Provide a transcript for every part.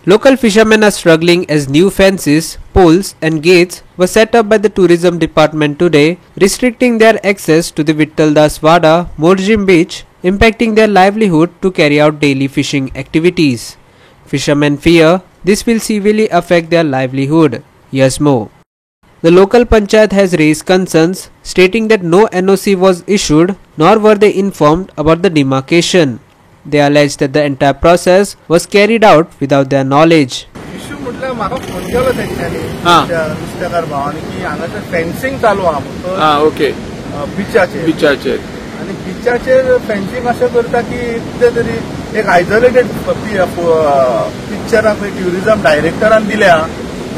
Local fishermen are struggling as new fences, poles and gates were set up by the tourism department today, restricting their access to the Vittaldas Wada, Morjim beach, impacting their livelihood to carry out daily fishing activities. Fishermen fear this will severely affect their livelihood. Here's more. The local panchayat has raised concerns, stating that no NOC was issued nor were they informed about the demarcation. They allege that the entire process was carried out without their knowledge. Issue म्हटल्यार म्हाका phone केलो तेंच्यांनी नुस्तेकार भावानी की हांगासर fencing चालू आहा okay बिचाचेर आनी बिचाचेर फेन्सिंग अशें करता की कितें तरी एक आयसोलेटेड पिक्चराक ट्युरिझम डायरेक्टरान दिल्या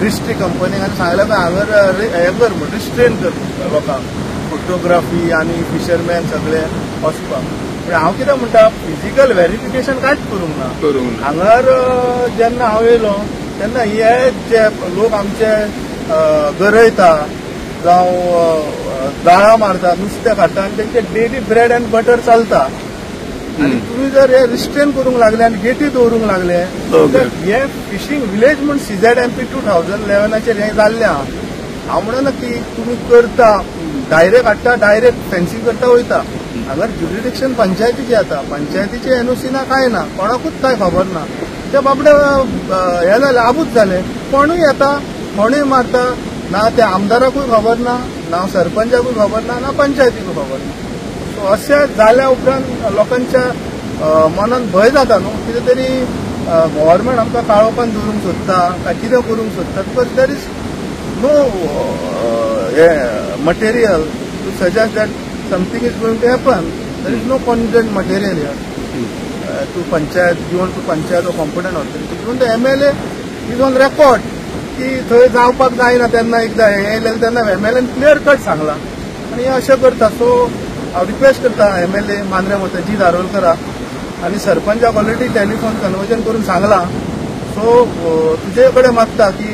दृष्टी कंपनीक आनी सांगलें हांगर हें कर म्हण रिस्ट्रेन कर लोकांक फोटोग्राफी आनी फिशरमॅन सगळे वचपाक. हांव कितें म्हणटा फिजिकल व्हेरिफिकेशन कांयच करूंक ना. हांगर जेन्ना हांव येयलो तेन्ना हे जे लोक आमचे गरयता जावं दाळां मारता नुस्तें काडटा आनी तेंचे डेली ब्रेड एंड बटर चलता आनी तुमी जर हे रिस्ट्रेन करूंक लागले आनी गेटी दवरूंक लागले तर हे फिशींग विलेज म्हूण CZMP 2011 हें जाल्लें आहा. हांव म्हणना की तुमी करता डायरेक्ट हाडटा डायरेक्ट फेन्सिंग करता वयता. हांगर ज्युरिडिक्शन पंचायतीचे आता पंचायतीचे NOC ना काय ना कोणाकूच काय खबर ना. ते बाबडे हे जाले आबूज जाले कोणूय येता कोणूय मारता ना ते आमदाराकूय खबर ना सरपंचाकूय खबर ना पंचायतीकूय खबर ना. सो अशें जाल्या उपरांत लोकांच्या मनान भंय जाता न्हू कितें तरी गव्हर्मेंट आमकां काळोखान दवरूंक सोदता काय कितें करूंक सोदता because there is no material to suggest that something is going to happen. There is no contingent material here to panchayat, given to panchayat or competent authority. Even the MLA is on record की थंय जावपाक जायना तेन्ना एकदां हें येयलें तेन्ना MLA clear cut सांगला आनी हें अशें करता. सो हांव रिक्वेस्ट करता MLA मांद्रे मोतेजी दारोलकराक आनी सरपंचाक ऑलरेडी टेलिफोन कन्वर्जन करून सांगला. सो तुजे कडेन मागता की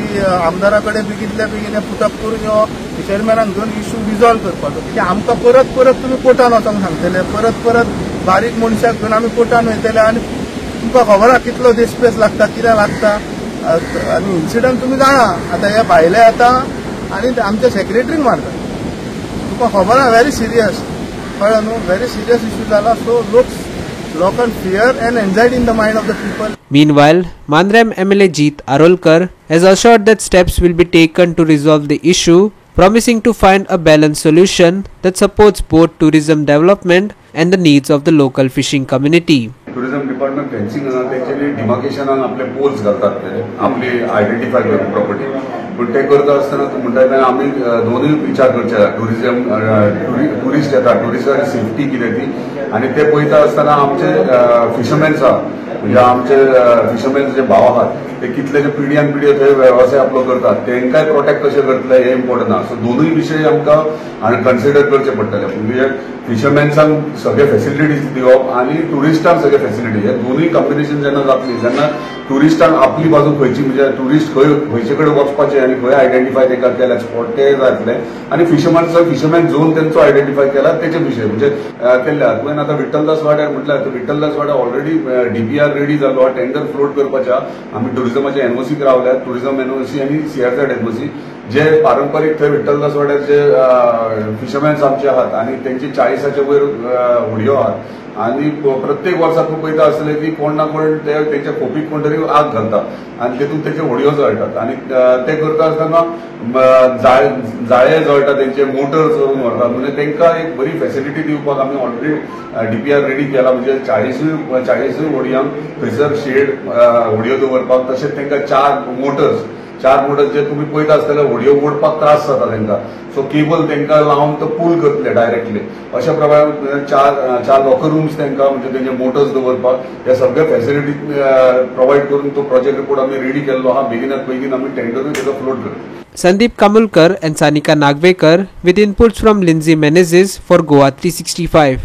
आमदारा कडेन बेगितल्या बेगीन पुटअप करून यो फिशरमॅनाक घेवन इश्यू रिजॉल्व करपाचो की आमकां परत परत तुमी कोर्टान वचोंक सांगतले परत बारीक मनशाक घेवन आमी कोर्टान वयतले आनी तुमकां खबर आहा कितलो देस्पेस लागता कितें लागता आनी इन्सिडंट तुमी जाणा. आतां हे भायले येता आनी आमच्या सेक्रेटरीक मारता. तुका खबर आहा व्हेरी सिरियस कळ्ळें न्हू व्हेरी सिरियस इश्यू जाला. So local fear and anxiety in the mind of the people. Meanwhile, Mandrem MLA Jeet Arolkar has assured that steps will be taken to resolve the issue, promising to find a balanced solution that supports both tourism development and the needs of the local fishing community. Tourism department fencing actually demarcation आपले poles घालतात ते आपली identify करून property पण ते करता असताना म्हणटा आम्ही दोन्ही विचार करचे टुरिस्ट येतात टुरिस्टांची सेफ्टी कितें ती आणि ते पळयता असताना आमचे फिशरमॅन्स आहा म्हणजे आमचे फिशरमॅन्स जे भाव आहात ते कितले जे पिढ्यान पिढी थंय वेवसाय आपलो करतात तेंकाय प्रोटेक्ट कशें करतले हे इम्पॉर्टंट आहा. सो दोनूय विशय आमकां कन्सिडर करचे पडटले म्हणजे फिशरमॅन्सांक सगळे फेसिलिटीज दिवप आनी टुरिस्टांक सगळे फेसिलिटी हे दोनूय कॉम्बिनेशन जेन्ना जातली तेन्ना टुरिस्टांक आपली बाजू खंयची म्हणजे टुरिस्ट खंयचे कडेन वचपाचे आनी खंय आयडेंटिफाय तेका केल्या स्पॉट ते जातले आनी फिशरमॅन झोन तेंचो आयडेंटिफाय केला तेचे विशय म्हणजे केल्ल्या तुवें आतां विठ्ठलदास वाड्यार म्हटल्यार विठ्ठलदास वाड्यार ऑलरेडी DPR रेडी जालो टेंडर फ्लोट करपाच्या आमी टुरिझमाच्या NOCक रावल्यात टुरिझम NOC आनी CRZ NOC जे पारंपारीक थंय विठ्ठलदास वाड्यार जे फिशरमॅन्स आमचे आहात आनी तेंची 40च्या वयर व्हडयो आहात आनी प्रत्येक वर्सा तूं पळयता आसतलें की कोण ना कोण तेंच्या खोपीक कोण तरी आग घालता आनी तेतून तेचे व्हडयो जळटात आनी ते करता आसतना जाळे जळटा तेंचे मोटर चोरून व्हरतात म्हणजे तेंकां एक बरी फेसिलिटी दिवपाक आमी ऑलरेडी DPR रेडी केला म्हणजे 40 व्हडयांक थंयसर शेड व्हडयो दवरपाक तशेंच तेंकां 4 मोटर्स जे तुम्ही पळयता आसतले व्हडयो ओडपाक त्रास जाता तेंकां. सो केबल तेंकां लावन तो पूल करतले डायरेक्टली अशा प्रकारे 4 लॉकर रूम्स तेंकां म्हणजे तेंचे मोटर्स दवरपाक हे सगळे फेसिलिटी प्रोवायड करून तो प्रोजेक्ट रिपोर्ट आमी रेडी केल्लो आहा. बेगीनात बेगीन आमी टेंडरूय तेका फ्लोट करतले. Sandeep Kamulkar and Sanika Nagvekar with inputs from Lindsay Menezes for Goa 365.